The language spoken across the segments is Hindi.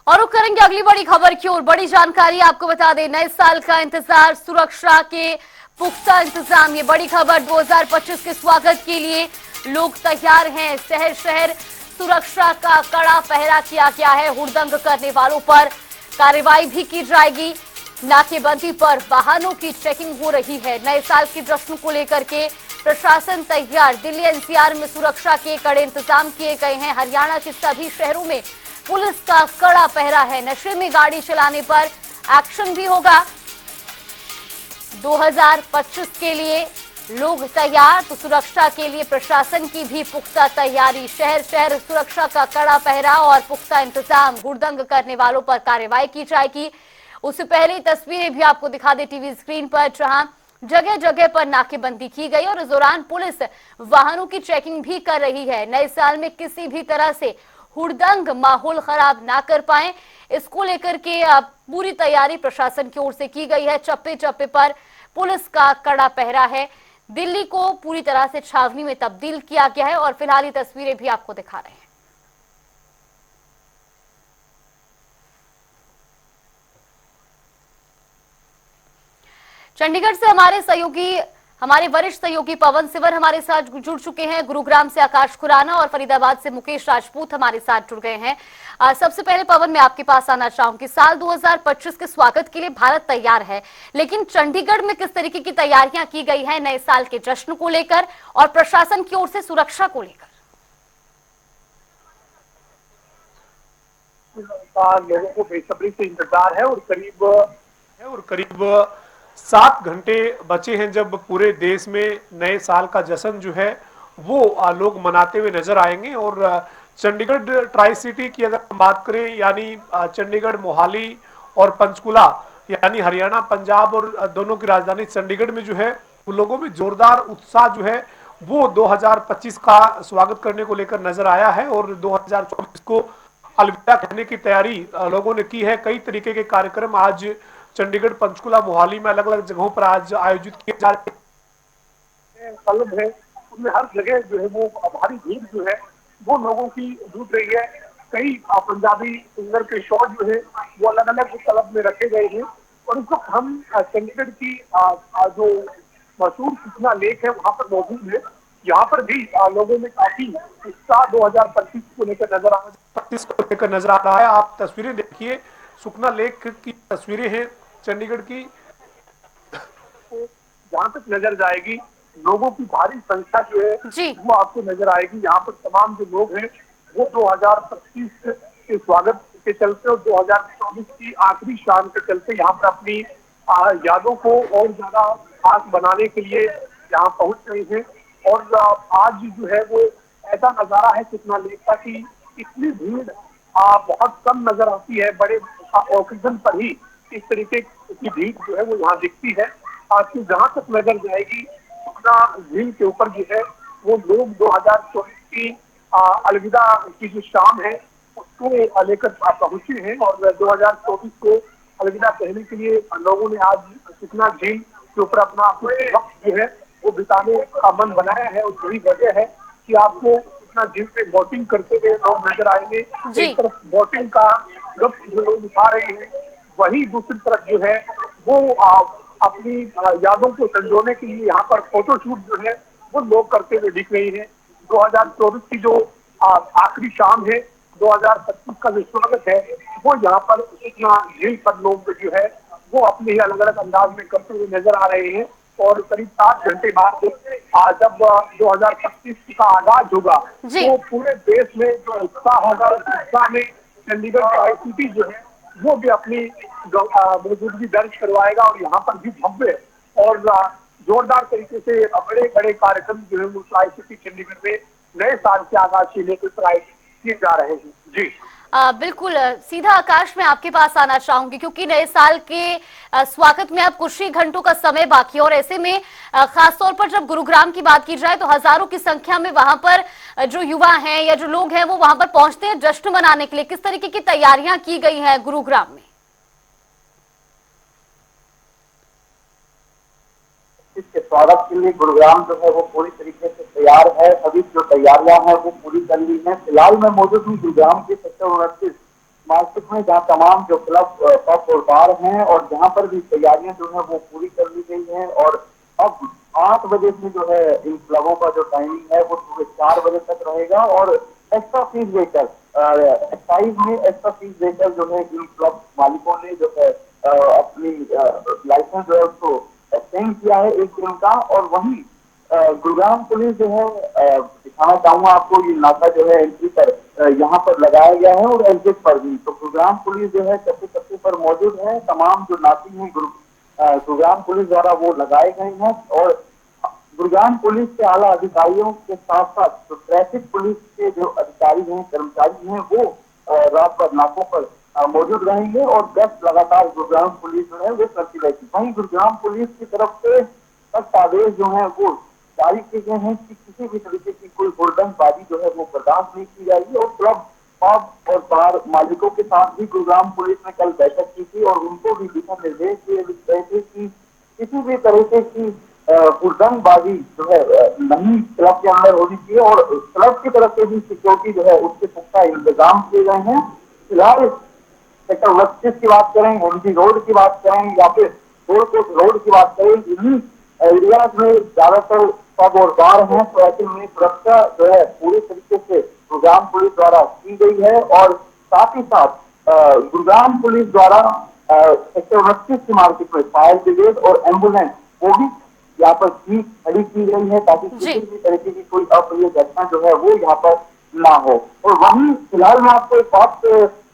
और रुक करेंगे अगली बड़ी खबर की ओर। बड़ी जानकारी आपको बता दें, नए साल का इंतजार, सुरक्षा के पुख्ता इंतजाम। ये बड़ी खबर, 2025 के स्वागत के लिए लोग तैयार हैं। शहर शहर सुरक्षा का कड़ा पहरा किया गया है। हुड़दंग करने वालों पर कार्रवाई भी की जाएगी। नाकेबंदी पर वाहनों की चेकिंग हो रही है। नए साल के जश्न को लेकर के प्रशासन तैयार। दिल्ली एनसीआर में सुरक्षा के कड़े इंतजाम किए गए हैं। हरियाणा के सभी शहरों में पुलिस का कड़ा पहरा है। नशे में गाड़ी चलाने पर एक्शन भी होगा। 2025 के लिए लोग तैयार, तो सुरक्षा के लिए प्रशासन की भी पुख्ता तैयारी। शहर शहर सुरक्षा का कड़ा पहरा और पुख्ता इंतजाम। हुड़दंग करने वालों पर कार्रवाई की जाएगी। उससे पहले तस्वीरें भी आपको दिखा दे टीवी स्क्रीन पर, जहां जगह जगह पर नाकेबंदी की गई और इस दौरान पुलिस वाहनों की चेकिंग भी कर रही है। नए साल में किसी भी तरह से हुड़दंग माहौल खराब ना कर पाए, इसको लेकर के पूरी तैयारी प्रशासन की ओर से की गई है। चप्पे चप्पे पर पुलिस का कड़ा पहरा है। दिल्ली को पूरी तरह से छावनी में तब्दील किया गया है और फिलहाल ये तस्वीरें भी आपको दिखा रहे हैं। चंडीगढ़ से हमारे वरिष्ठ सहयोगी पवन सिवर हमारे साथ जुड़ चुके हैं। गुरुग्राम से आकाश खुराना और फरीदाबाद से मुकेश राजपूत हमारे साथ जुड़ गए हैं। सबसे पहले पवन, मैं आपके पास आना चाहूंगी। साल 2025 के स्वागत के लिए भारत तैयार है, लेकिन चंडीगढ़ में किस तरीके की तैयारियां की गई हैं नए साल के जश्न को लेकर और प्रशासन की ओर से सुरक्षा को लेकर? लोगों को बेसब्री से इंतजार है और करीब 7 घंटे बचे हैं जब पूरे देश में नए साल का जश्न जो है वो लोग मनाते हुए नजर आएंगे। और चंडीगढ़ ट्राई सिटी की अगर हम बात करें, यानी चंडीगढ़, मोहाली और पंचकुला, यानी हरियाणा पंजाब और दोनों की राजधानी चंडीगढ़ में जो है वो लोगों में जोरदार उत्साह जो है वो 2025 का स्वागत करने को लेकर नजर आया है। और 2024 को अलविदा कहने की तैयारी लोगों ने की है। कई तरीके के कार्यक्रम आज चंडीगढ़, पंचकुला, मोहाली में अलग अलग जगहों पर आज आयोजित किए जा रहे हैं। उनमें हर जगह जो है वो भारी भीड़ जो है वो लोगों की जुट रही है। कई पंजाबी सिंगर के शो जो है वो अलग अलग क्लब में रखे गए हैं। और इस वक्त हम चंडीगढ़ की जो मशहूर सूचना लेक है वहां पर मौजूद है। यहाँ पर भी लोगों में काफी उत्साह 2025 को लेकर नजर आ रहा है। आप तस्वीरें देखिए, सुखना लेक की तस्वीरें हैं चंडीगढ़ की। जहाँ तक नजर जाएगी लोगों की भारी संख्या जो है वो आपको नजर आएगी। यहाँ पर तमाम जो लोग हैं वो 2025 के स्वागत के चलते और 2024 की आखिरी शाम के चलते यहाँ पर अपनी यादों को और ज्यादा खास बनाने के लिए यहाँ पहुंच रहे हैं। और आज जो है वो ऐसा नजारा है सुखना लेक का कि इतनी भीड़ बहुत कम नजर आती है। बड़े ओकेजन पर ही इस तरीके की भीड़ जो है वो यहाँ दिखती है। आज की जहाँ तक नजर जाएगी सुखना झील के ऊपर जो है वो लोग 2024 की अलविदा की जो शाम है उसको लेकर पहुंचे हैं। और 2024 को अलविदा कहने के लिए लोगों ने आज सुखना झील के ऊपर अपना वक्त जो है वो बिताने का मन बनाया है। और यही वजह है कि आपको सुखना झील पे बोटिंग करते हुए लोग नजर आएंगे। एक तरफ बोटिंग का लुत्फ जो लोग उठा रहे हैं, वही दूसरी तरफ जो है वो अपनी यादों को संजोने के लिए यहाँ पर फोटोशूट जो है वो लोग करते हुए दिख रही है। 2024 की जो आखिरी शाम है, 2025 का जो स्वागत है वो यहाँ पर सुखना झील पर लोग जो है वो अपने ही अलग अलग अंदाज में करते हुए नजर आ रहे हैं। और करीब 7 घंटे बाद जब 2025 का आगाज होगा तो पूरे देश में जो उत्साह होगा उस उत्साह में चंडीगढ़ का आईसीटी जो है वो भी अपनी मौजूदगी दर्ज करवाएगा। और यहाँ पर भी भव्य और जोरदार तरीके से बड़े बड़े कार्यक्रम जो है वो आईसीटी चंडीगढ़ में नए साल के आगाज से लेकर किए जा रहे हैं। जी बिल्कुल। सीधा आकाश में आपके पास आना चाहूंगी, क्योंकि नए साल के स्वागत में अब कुछ ही घंटों का समय बाकी है और ऐसे में खासतौर पर जब गुरुग्राम की बात की जाए तो हजारों की संख्या में वहां पर जो युवा हैं या जो लोग हैं वो वहां पर पहुंचते हैं जश्न मनाने के लिए। किस तरीके की तैयारियां की गई हैं गुरुग्राम में? इसके स्वागत के लिए गुरुग्राम जो है वो पूरी तरीके से तैयार है। सभी जो तैयारियां हैं वो पूरी कर ली हैं। फिलहाल मैं मौजूद हूँ गुरुग्राम के सेक्टर 29 मार्केट में, जहाँ तमाम जो क्लब, पब और बार हैं, और जहाँ पर भी तैयारियां जो है वो पूरी कर ली गई है। और अब 8 बजे से जो है इन क्लबों का जो टाइमिंग है वो सुबह 4 बजे तक रहेगा। और एक्स्ट्रा फीस देकर, एक्साइज में एक्स्ट्रा फीस देकर जो है इन क्लब मालिकों ने जो है अपनी लाइसेंस जो है उसको एक्सटेंड किया है 1 दिन का। और वहीं गुरुग्राम पुलिस जो है, दिखाना चाहूंगा आपको, ये नाका जो है एंट्री पर यहाँ पर लगाया गया है, और एग्जिट पर भी। तो गुरुग्राम पुलिस जो है चप्पे चप्पे पर मौजूद है। तमाम जो नाके हैं गुरुग्राम पुलिस द्वारा वो लगाए गए हैं। और गुरुग्राम पुलिस के आला अधिकारियों के साथ साथ जो ट्रैफिक पुलिस के जो अधिकारी हैं, कर्मचारी हैं, वो रात भर नाकों पर मौजूद रहेंगे। और गश्त लगातार गुरुग्राम पुलिस जो है वो करती रहेगी। वहीं गुरुग्राम पुलिस की तरफ से सख्त आदेश जो है वो जारी किए गए हैं कि किसी भी तरीके की कोई हुड़दंगबाजी जो है वो बर्दाश्त नहीं की जाएगी। और क्लब, पब और बार मालिकों के साथ भी गुरुग्राम पुलिस ने कल बैठक की थी, और उनको भी दिशा निर्देश दिए गए थे कि किसी भी तरीके की हुड़दंगबाजी जो है नहीं क्लब के अंदर होनी चाहिए। और क्लब की तरफ से भी सिक्योरिटी जो है उसके पुख्ता इंतजाम किए गए हैं। फिलहाल सेक्टर 29 की बात करें, मुंशी रोड की बात करें, या फिर गोलकोट रोड की बात करें, इन्हीं एरियाज में ज्यादातर पब और बार हैं। तो ऐसे में सुरक्षा जो है पूरी तरीके से गुरुग्राम पुलिस द्वारा की गई है। और साथ ही साथ गुरुग्राम पुलिस द्वारा सेक्टर 29 की मार्केट में फायर ब्रिगेड और एम्बुलेंस वो भी यहाँ पर भी खड़ी की गई है, ताकि किसी भी तरीके की कोई अप्रिय घटना जो है वो यहाँ पर ना हो। और वहीं फिलहाल मैं आपको एक बात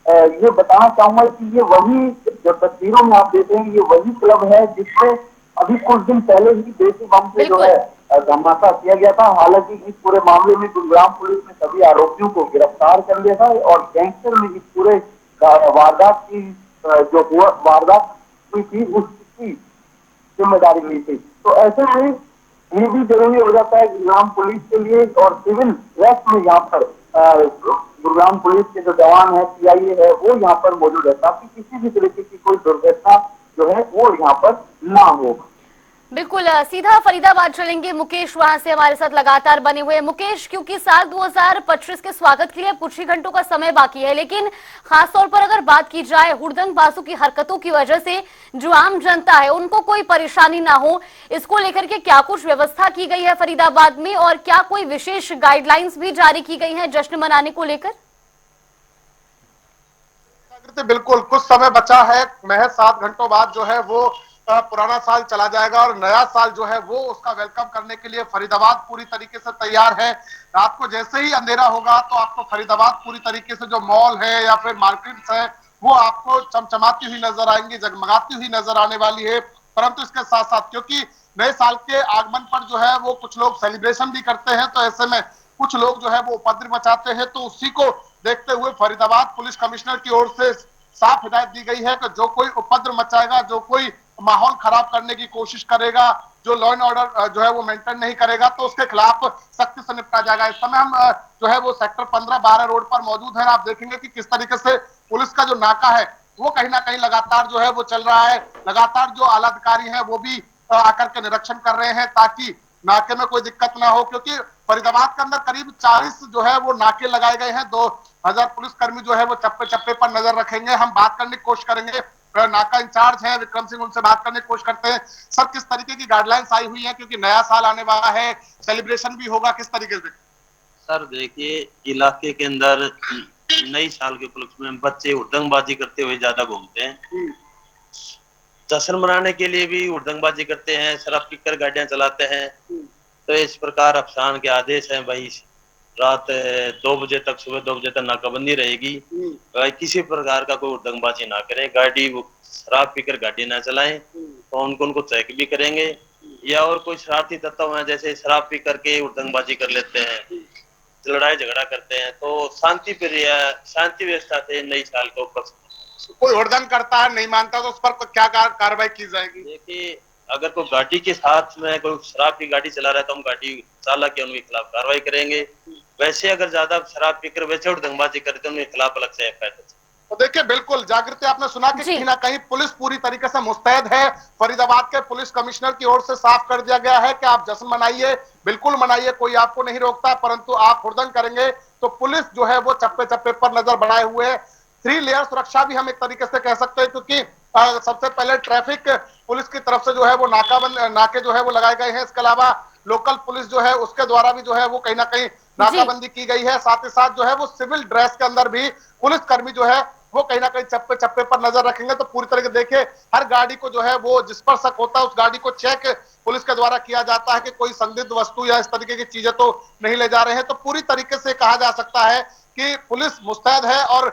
ये बताना चाहूंगा कि ये वही, जो तस्वीरों में आप देख रहे हैं, ये वही क्लब है जिससे अभी कुछ दिन पहले ही देसी बम से जो है धमाका किया गया था। हालांकि इस पूरे मामले में गुरुग्राम पुलिस ने सभी आरोपियों को गिरफ्तार कर लिया था, और गैंगस्टर में इस पूरे वारदात की जो वारदात हुई थी उसकी जिम्मेदारी ली थी। तो ऐसे में ये भी जरूरी हो जाता है गुरुग्राम पुलिस के लिए। और सिविल ड्रेस में यहाँ पर गुरुग्राम पुलिस के जो जवान है, PIA है, वो यहाँ पर मौजूद है, ताकि किसी भी तरीके की कोई दुर्घटना जो है वो यहाँ पर ना हो। बिल्कुल, सीधा फरीदाबाद चलेंगे। मुकेश वहां से हमारे साथ लगातार बने हुए हैं। मुकेश, क्योंकि साल 2025 के स्वागत के लिए कुछ ही घंटों का समय बाकी है, लेकिन खासतौर पर अगर बात की जाए हुड़दंगबाजों की हरकतों की वजह से जो आम जनता है उनको कोई परेशानी ना हो, इसको लेकर के क्या कुछ व्यवस्था की गई है फरीदाबाद में, और क्या कोई विशेष गाइडलाइंस भी जारी की गई है जश्न मनाने को लेकर? बिल्कुल, कुछ समय बचा है। महज 7 घंटों बाद जो है वो पुराना साल चला जाएगा, और नया साल जो है वो उसका वेलकम करने के लिए फरीदाबाद पूरी तरीके से तैयार है। रात को जैसे ही अंधेरा होगा तो आपको फरीदाबाद पूरी तरीके से जो मॉल है या फिर मार्केट्स है वो आपको चमचमाती हुई नजर आएंगी, जगमगाती हुई नजर आने वाली है। परंतु इसके साथ साथ क्योंकि नए साल के आगमन पर जो है वो कुछ लोग सेलिब्रेशन भी करते हैं, तो ऐसे में कुछ लोग जो है वो उपद्रव मचाते हैं। तो उसी को देखते हुए फरीदाबाद पुलिस कमिश्नर की ओर से साफ हिदायत दी गई है कि जो कोई उपद्रव मचाएगा, जो कोई माहौल खराब करने की कोशिश करेगा, जो लॉ एंड ऑर्डर जो है वो मेंटेन नहीं करेगा, तो उसके खिलाफ सख्ती से निपटा जाएगा। इस समय हम जो है वो सेक्टर 15-12 रोड पर मौजूद है। आप देखेंगे कि किस तरीके से पुलिस का जो नाका है वो कहीं ना कहीं लगातार जो है वो चल रहा है। लगातार जो आला अधिकारी है वो भी आकर के निरीक्षण कर रहे हैं, ताकि नाके में कोई दिक्कत ना हो। क्योंकि फरीदाबाद के अंदर करीब 40 जो है वो नाके लगाए गए हैं। 2000 पुलिसकर्मी जो है वो चप्पे चप्पे पर नजर रखेंगे। हम बात करने की कोशिश करेंगे, नाका इंचार्ज है विक्रम सिंह, उनसे बात करने की कोशिश करते हैं। सर, किस तरीके की गाइडलाइंस आई हुई है, क्योंकि नया साल आने वाला है, सेलिब्रेशन भी होगा, किस तरीके से? सर देखिए, इलाके के अंदर नई साल के उपलक्ष्य में बच्चे हुड़दंगबाजी करते हुए ज्यादा घूमते हैं। जश्न मनाने के लिए भी हुड़दंगबाजी करते हैं, शराब पीकर गाड़ियां चलाते हैं। तो इस प्रकार अफसान के आदेश हैं भाई, रात 2 बजे तक, सुबह 2 बजे तक नाकाबंदी रहेगी। किसी प्रकार का कोई हुड़दंगबाजी ना करें, गाड़ी शराब पीकर गाड़ी ना चलाएं, तो उनको चेक भी करेंगे। या और कोई शरारती तत्व है जैसे शराब पी करके हुड़दंगबाजी कर लेते हैं, लड़ाई झगड़ा करते हैं, तो शांति व्यवस्था से नई साल के ऊपर कोई हुड़दंग करता है, नहीं मानता, तो उस पर क्या कार्रवाई की जाएगी? देखिए, अगर कोई गाड़ी के साथ में कोई शराब की गाड़ी चला रहा है तो हम गाड़ी चालक के उनके खिलाफ कार्रवाई करेंगे। वैसे अगर ज्यादा शराब पीकर वैसे हुड़दंगबाजी करते हैं उनके खिलाफ अलग से एफआईआर। तो देखिए, बिल्कुल जागृति, आपने सुना कि कहीं ना कहीं पुलिस पूरी तरीके से मुस्तैद है। फरीदाबाद के पुलिस कमिश्नर की ओर से साफ कर दिया गया है कि आप जश्न मनाइए, बिल्कुल मनाइए, कोई आपको नहीं रोकता, परंतु आप हुड़दंग करेंगे तो पुलिस जो है वो चप्पे चप्पे पर नजर बनाए हुए है। 3 लेयर सुरक्षा भी हम एक तरीके से कह सकते हैं, क्योंकि सबसे पहले ट्रैफिक पुलिस की तरफ से जो है वो नाके जो है वो लगाए गए हैं। इसके अलावा लोकल पुलिस जो है उसके द्वारा भी जो है वो कहीं ना कहीं नाकाबंदी की गई है। साथ ही साथ जो है वो सिविल ड्रेस के अंदर भी पुलिस कर्मी जो है वो कहीं ना कहीं चप्पे चप्पे पर नजर रखेंगे। तो पूरी तरीके देखिए, हर गाड़ी को जो है वो जिस पर शक होता है उस गाड़ी को चेक पुलिस के द्वारा किया जाता है कि कोई संदिग्ध वस्तु या इस तरीके की चीजें तो नहीं ले जा रहे हैं। तो पूरी तरीके से कहा जा सकता है कि पुलिस मुस्तैद है और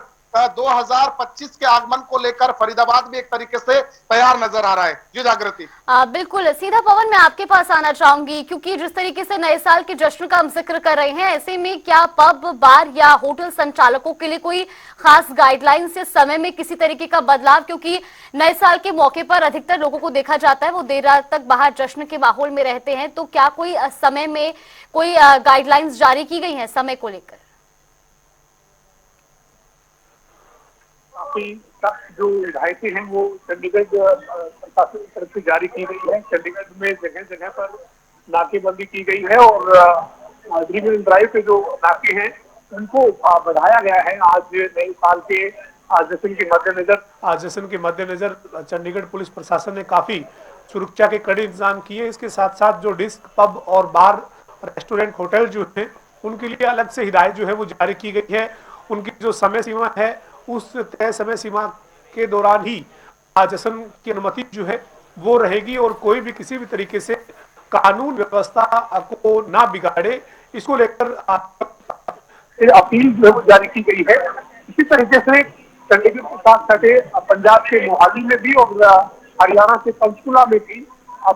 2025 के आगमन को लेकर फरीदाबाद भी एक तरीके से तैयार नजर आ रहा है। जी जागृति। बिल्कुल सीधा पवन, मैं आपके पास आना चाहूंगी, क्योंकि जिस तरीके से नए साल के जश्न का हम जिक्र कर रहे हैं, ऐसे में क्या पब, बार या होटल संचालकों के लिए कोई खास गाइडलाइंस या समय में किसी तरीके का बदलाव? क्योंकि नए साल के मौके पर अधिकतर लोगों को देखा जाता है वो देर रात तक बाहर जश्न के माहौल में रहते हैं, तो क्या कोई समय में कोई गाइडलाइंस जारी की गई है समय को लेकर? काफी सख्त जो हिदायतें हैं वो चंडीगढ़ प्रशासन की तरफ से जारी की गई है। चंडीगढ़ में जगह जगह पर नाकेबंदी की गई है और ग्रीन ड्राइव के जो नाके हैं उनको बढ़ाया गया है। आज नए साल के जश्न के मद्देनजर चंडीगढ़ पुलिस प्रशासन ने काफी सुरक्षा के कड़े इंतजाम किए। इसके साथ साथ जो डिस्क, पब और बार, रेस्टोरेंट, होटल जो है उनके लिए अलग से हिदायत जो है वो जारी की गई है। उनकी जो समय सीमा है उस तय समय सीमा के दौरान ही जश्न की अनुमति जो है वो रहेगी और कोई भी किसी भी तरीके से कानून व्यवस्था को ना बिगाड़े, इसको लेकर अपील जो है वो जारी की गई है। इसी तरीके से चंडीगढ़ के साथ सटे पंजाब के मोहाली में भी और हरियाणा के पंचकुला में भी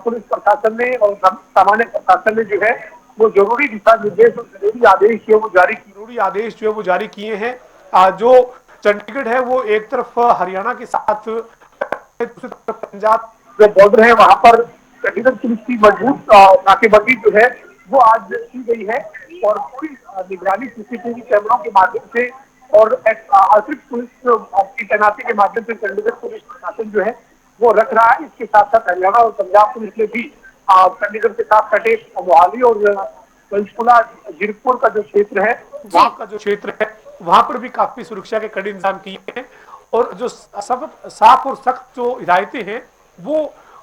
पुलिस प्रशासन ने और सामान्य प्रशासन ने जो है वो जरूरी दिशा निर्देश और जरूरी आदेश जो है वो जारी किए हैं। जो चंडीगढ़ है वो एक तरफ हरियाणा के साथ, दूसरी तरफ पंजाब जो बॉर्डर है वहां पर चंडीगढ़ पुलिस की मजबूत नाकेबंदी जो है वो आज की गई है और पूरी निगरानी सीसीटीवी कैमरों के माध्यम से और अतिरिक्त पुलिस की तैनाती के माध्यम से चंडीगढ़ पुलिस प्रशासन जो है वो रख रहा है। इसके साथ साथ हरियाणा और पंजाब पुलिस ने भी चंडीगढ़ के साथ सटे मोहाली और पंचकुला, जीरकपुर का जो क्षेत्र है वहां पर भी काफी सुरक्षा के कड़े इंतजाम किए हैं। और जो साफ और सख्त जो हिदायतें हैं वो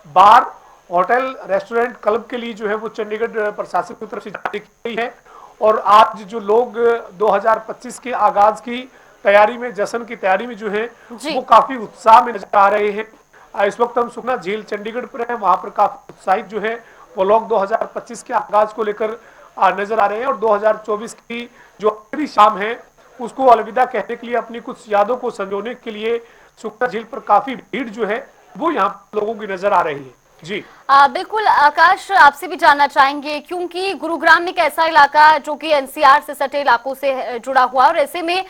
बार, होटल, रेस्टोरेंट, क्लब के लिए जो है वो चंडीगढ़ प्रशासन की तरफ से जारी की गई है। और आज जो लोग 2025 के आगाज की तैयारी में, जश्न की तैयारी में जो है वो काफी उत्साह में नजर आ रहे हैं। इस वक्त हम सुखना झील चंडीगढ़ पर है, वहां पर काफी उत्साहित जो है वो लोग 2025 के आगाज को लेकर नजर आ रहे हैं और 2024 की जो आखिरी शाम है उसको अलविदा कहने के लिए, अपनी कुछ यादों को संजोने के लिए सुखना झील पर काफी भीड़ जो है वो यहाँ लोगों की नजर आ रही है। जी बिल्कुल आकाश, आपसे भी जानना चाहेंगे, क्योंकि गुरुग्राम एक ऐसा इलाका जो कि एनसीआर से सटे इलाकों से जुड़ा हुआ है और ऐसे में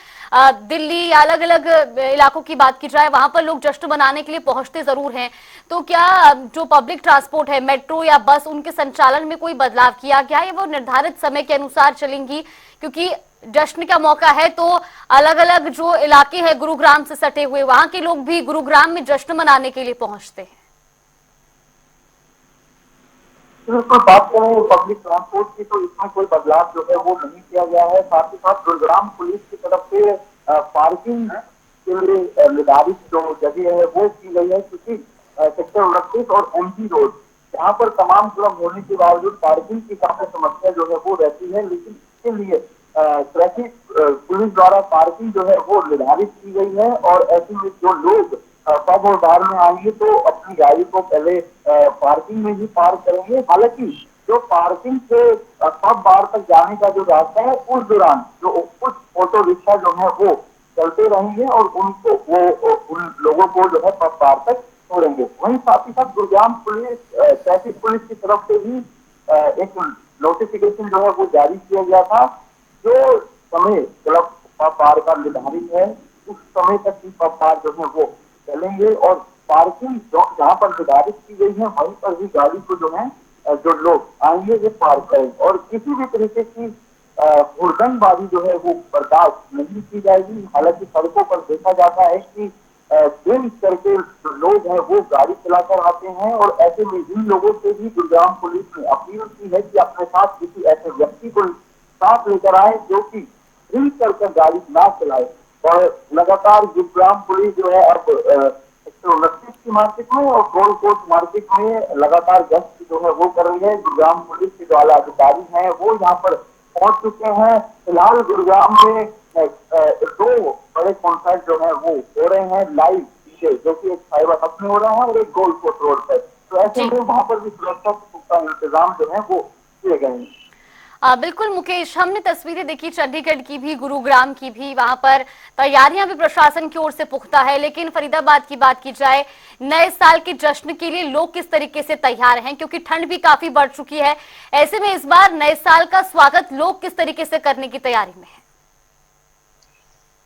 दिल्ली या अलग अलग इलाकों की बात की जाए वहां पर लोग जश्न मनाने के लिए पहुंचते जरूर हैं, तो क्या जो पब्लिक ट्रांसपोर्ट है, मेट्रो या बस, उनके संचालन में कोई बदलाव किया गया है? वो निर्धारित समय के अनुसार चलेंगी? क्योंकि जश्न का मौका है तो अलग अलग जो इलाके हैं गुरुग्राम से सटे हुए, वहां के लोग भी गुरुग्राम में जश्न मनाने के लिए पहुंचते हैं। बात करें पब्लिक ट्रांसपोर्ट की तो इसमें कोई बदलाव जो है वो नहीं किया गया है। साथ ही साथ गुरुग्राम पुलिस की तरफ से पार्किंग के लिए निर्धारित जो जगह है वो की गई है, क्योंकि सेक्टर 29 और एमजी रोड यहाँ पर तमाम क्लब होने के बावजूद पार्किंग की काफी समस्या जो है वो रहती है। लेकिन इसके लिए ट्रैफिक पुलिस द्वारा पार्किंग जो है वो निर्धारित की गई है और ऐसे में जो लोग पब और बार में आएंगे तो अपनी गाड़ी को पहले पार्किंग में ही पार्क करेंगे। हालांकि जो पार्किंग से पब बार तक जाने का जो रास्ता है उस दौरान जो कुछ ऑटो रिक्शा जो है वो चलते रहेंगे और उनको उन लोगों को जो है पब बार तक छोड़ेंगे। वहीं साथ ही साथ गुरुग्राम पुलिस ट्रैफिक पुलिस की तरफ से भी एक नोटिफिकेशन जो है वो जारी किया गया था। जो समय क्लब पब बार का निर्धारित है उस समय तक ही पब बार जो है वो चलेंगे और पार्किंग जहाँ पर निर्धारित की गई है वहीं पर भी गाड़ी को जो है जो लोग आएंगे वो पार्क करेंगे और किसी भी तरीके की हुड़दंगबाजी जो है वो बर्दाश्त नहीं की जाएगी। हालांकि सड़कों पर देखा जाता है कि दिन करके जो लोग हैं वो गाड़ी चलाकर आते हैं और ऐसे में इन लोगों से भी गुरुग्राम पुलिस ने अपील की है कि अपने साथ किसी ऐसे व्यक्ति को साथ लेकर आए जो कि ड्रिंक कर गाड़ी ना चलाए। और लगातार गुरुग्राम पुलिस जो है अब 129 की मार्केट में और गोलकोट मार्केट में लगातार गश्त जो है वो कर रही है। गुरुग्राम पुलिस के जो आला अधिकारी हैं वो यहाँ पर पहुंच चुके हैं। फिलहाल गुरुग्राम में 2 बड़े कॉन्सर्ट जो है वो हो रहे हैं लाइव, जो कि एक साइबर हब में हो रहा है और एक गोलकोट रोड पर। तो ऐसे में वहां पर भी सुरक्षा के पुख्ता इंतजाम जो है वो किए गए हैं। बिल्कुल मुकेश, हमने तस्वीरें देखी चंडीगढ़ की भी, गुरुग्राम की भी, वहां पर तैयारियां भी प्रशासन की ओर से पुख्ता है। लेकिन फरीदाबाद की बात की जाए, नए साल के जश्न के लिए लोग किस तरीके से तैयार हैं, क्योंकि ठंड भी काफी बढ़ चुकी है। ऐसे में इस बार नए साल का स्वागत लोग किस तरीके से करने की तैयारी में है?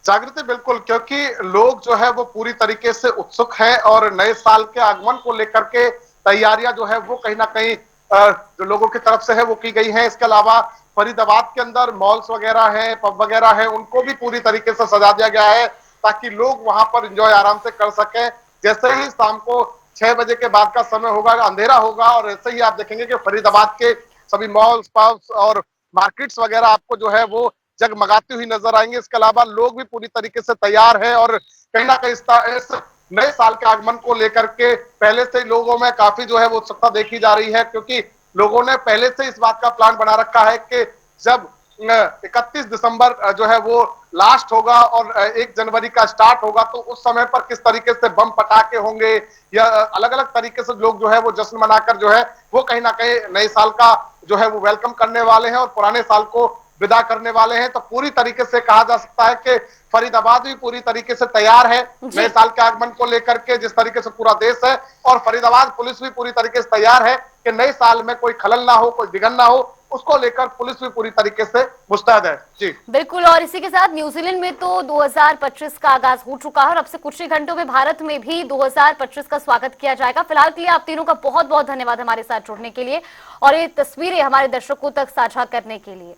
जागृति, बिल्कुल, क्योंकि लोग जो है वो पूरी तरीके से उत्सुक हैं और नए साल के आगमन को लेकर के तैयारियां जो है वो कहीं ना कहीं जो लोगों की तरफ से है वो की गई है। इसके अलावा फरीदाबाद के अंदर मॉल्स वगैरह हैं, पब वगैरह हैं, उनको भी पूरी तरीके से सजा दिया गया है ताकि लोग वहां पर एंजॉय आराम से कर सकें। जैसे ही शाम को 6 बजे के बाद का समय होगा, अंधेरा होगा, और ऐसे ही आप देखेंगे कि फरीदाबाद के सभी मॉल्स, पब्स और मार्केट्स वगैरह आपको जो है वो जगमगाती हुई नजर आएंगे। इसके अलावा लोग भी पूरी तरीके से तैयार है और कहीं ना कहीं इस नए साल के आगमन को लेकर के पहले से लोगों में काफी जो है वो उत्सुकता देखी जा रही है, क्योंकि लोगों ने पहले से इस बात का प्लान बना रखा है कि जब 31 दिसंबर जो है वो लास्ट होगा और 1 जनवरी का स्टार्ट होगा तो उस समय पर किस तरीके से बम पटाखे होंगे या अलग अलग तरीके से लोग जो है वो जश्न मनाकर जो है वो कहीं ना कहीं नए साल का जो है वो वेलकम करने वाले हैं और पुराने साल को विदा करने वाले हैं। तो पूरी तरीके से कहा जा सकता है कि फरीदाबाद भी पूरी तरीके से तैयार है नए साल के आगमन को लेकर के, जिस तरीके से पूरा देश है, और फरीदाबाद पुलिस भी पूरी तरीके से तैयार है कि नए साल में कोई खलल ना हो, कोई विघन ना हो, उसको लेकर पुलिस भी पूरी तरीके से मुस्तैद है। जी बिल्कुल, और इसी के साथ न्यूजीलैंड में तो 2025 का आगाज हो चुका है और अब से कुछ ही घंटों में भारत में भी 2025 का स्वागत किया जाएगा। फिलहाल के लिए आप तीनों का बहुत बहुत धन्यवाद हमारे साथ जुड़ने के लिए और ये तस्वीरें हमारे दर्शकों तक साझा करने के लिए।